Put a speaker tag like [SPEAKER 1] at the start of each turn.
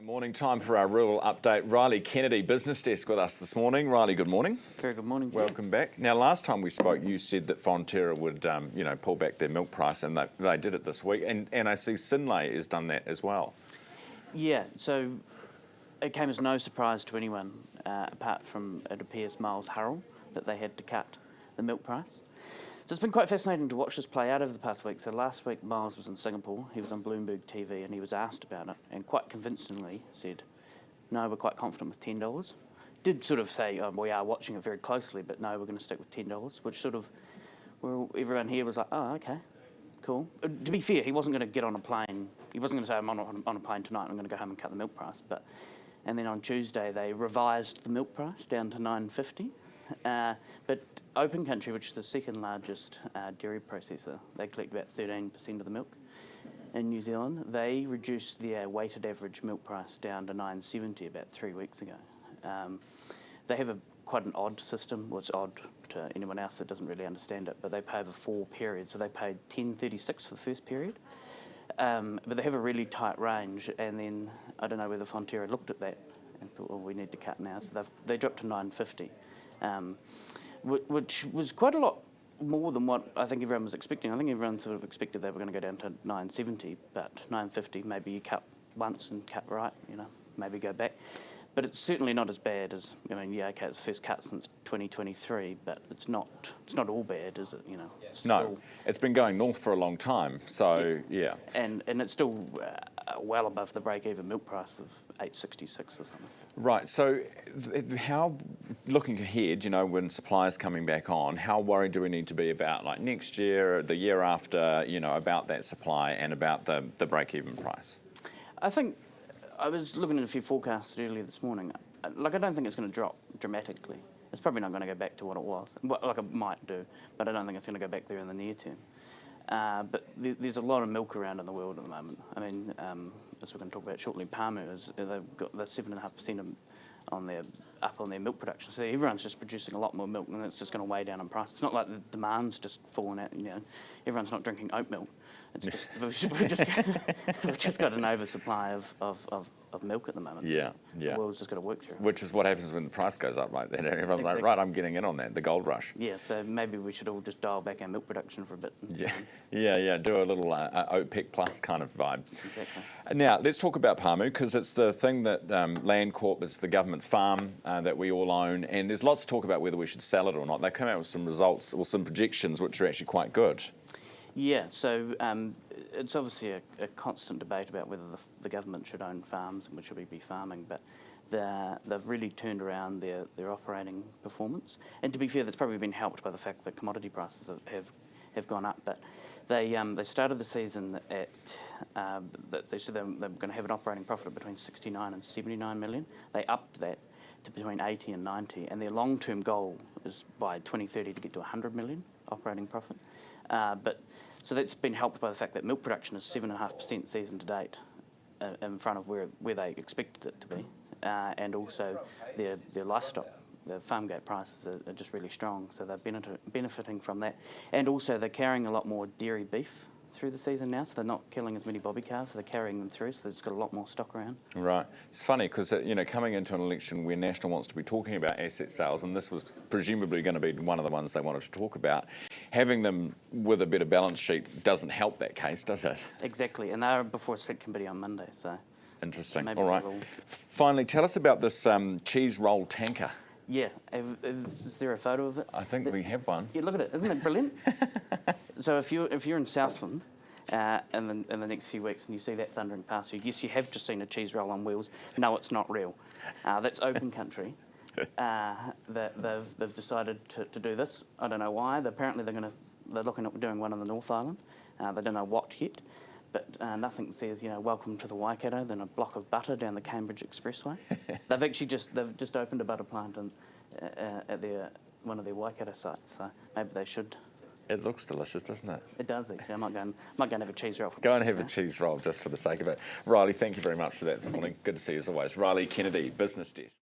[SPEAKER 1] Morning time for our rural update. Riley Kennedy, Business Desk, with us this morning. Riley, good morning.
[SPEAKER 2] Very good morning.
[SPEAKER 1] Welcome back. Now, last time we spoke, you said that Fonterra would, pull back their milk price, and they did it this week. And I see Synlait has done that as well.
[SPEAKER 2] Yeah, so it came as no surprise to anyone, apart from, it appears, Miles Herald, that they had to cut the milk price. So it's been quite fascinating to watch this play out over the past week. So last week, Miles was in Singapore. He was on Bloomberg TV, and he was asked about it, and quite convincingly said, no, we're quite confident with $10. Did sort of say, we are watching it very closely, but no, we're going to stick with $10, which sort of, well, everyone here was like, oh, okay, cool. To be fair, he wasn't going to get on a plane. He wasn't going to say, I'm on a plane tonight, I'm going to go home and cut the milk price. And then on Tuesday, they revised the milk price down to $9.50. But Open Country, which is the second largest dairy processor, they collect about 13% of the milk in New Zealand. They reduced their weighted average milk price down to $9.70 about 3 weeks ago. They have quite an odd system. Well, it's odd to anyone else that doesn't really understand it, but they pay over 4 periods. So they paid $10.36 for the first period. But they have a really tight range, and then I don't know whether Fonterra looked at that and thought, well, we need to cut now. So they dropped to $9.50. Which was quite a lot more than what I think everyone was expecting. I think everyone sort of expected they were going to go down to $9.70, but $9.50, maybe you cut once and cut right, maybe go back. But it's certainly not as bad as, okay, it's the first cut since 2023, but it's not all bad, is it?
[SPEAKER 1] No, it's been going north for a long time, so yeah.
[SPEAKER 2] And it's still well above the break-even milk price of $8.66 or something.
[SPEAKER 1] Right, so how, looking ahead, when supply's coming back on, how worried do we need to be about like next year, or the year after, about that supply and about the break-even price? I
[SPEAKER 2] think, I was looking at a few forecasts earlier this morning. I don't think it's going to drop dramatically. It's probably not going to go back to what it was. Like it might do, but I don't think it's going to go back there in the near term. But there's a lot of milk around in the world at the moment. As we're going to talk about shortly, Palmu, they've got the 7.5% up on their milk production. So everyone's just producing a lot more milk, and it's just going to weigh down on price. It's not like the demand's just fallen out. Everyone's not drinking oat milk. It's just we've just got an oversupply of milk at the moment.
[SPEAKER 1] Yeah.
[SPEAKER 2] The world's just got to work through.
[SPEAKER 1] Which is what happens when the price goes up like that. Everyone's
[SPEAKER 2] exactly.
[SPEAKER 1] like, right, I'm getting in on that, the gold rush.
[SPEAKER 2] Yeah, so maybe we should all just dial back our milk production for a bit.
[SPEAKER 1] Yeah, do a little OPEC plus kind of vibe.
[SPEAKER 2] Exactly.
[SPEAKER 1] Now, let's talk about Palmu, because it's the thing that Landcorp is the government's farm that we all own, and there's lots of talk about whether we should sell it or not. They come out with some results or some projections which are actually quite good.
[SPEAKER 2] Yeah, so it's obviously a constant debate about whether the government should own farms and should we be farming, but they've really turned around their operating performance. And to be fair, that's probably been helped by the fact that commodity prices have gone up. But they started the season at, they said they were going to have an operating profit of between 69 and 79 million. They upped that to between 80 and 90, and their long-term goal is by 2030 to get to 100 million operating profit. So that's been helped by the fact that milk production is 7.5% season to date in front of where they expected it to be. And also their livestock, the farm gate prices are just really strong, so they're benefiting from that. And also they're carrying a lot more dairy beef through the season now, so they're not killing as many bobby calves, they're carrying them through, so they've just got a lot more stock around. Right.
[SPEAKER 1] It's funny because, coming into an election where National wants to be talking about asset sales, and this was presumably going to be one of the ones they wanted to talk about, having them with a better balance sheet doesn't help that case, does it?
[SPEAKER 2] Exactly, and they're before a select committee on Monday, so...
[SPEAKER 1] Interesting. All right. Finally, tell us about this cheese roll tanker.
[SPEAKER 2] Yeah, is there a photo of it?
[SPEAKER 1] I think we have one.
[SPEAKER 2] Yeah, look at it. Isn't it brilliant? So if you're in Southland in the next few weeks and you see that thundering past you, yes, you have just seen a cheese roll on wheels. No, it's not real. That's Open Country. They've decided to do this. I don't know why. Apparently they're looking at doing one on the North Island. They don't know what yet. But nothing says, welcome to the Waikato than a block of butter down the Cambridge Expressway. They've just opened a butter plant at one of their Waikato sites, so maybe they should.
[SPEAKER 1] It looks delicious, doesn't it?
[SPEAKER 2] It does actually. I might go and have a cheese roll.
[SPEAKER 1] Go and have a cheese roll just for the sake of it. Riley, thank you very much for that this morning. Good to see you as always. Riley Kennedy, Business Desk.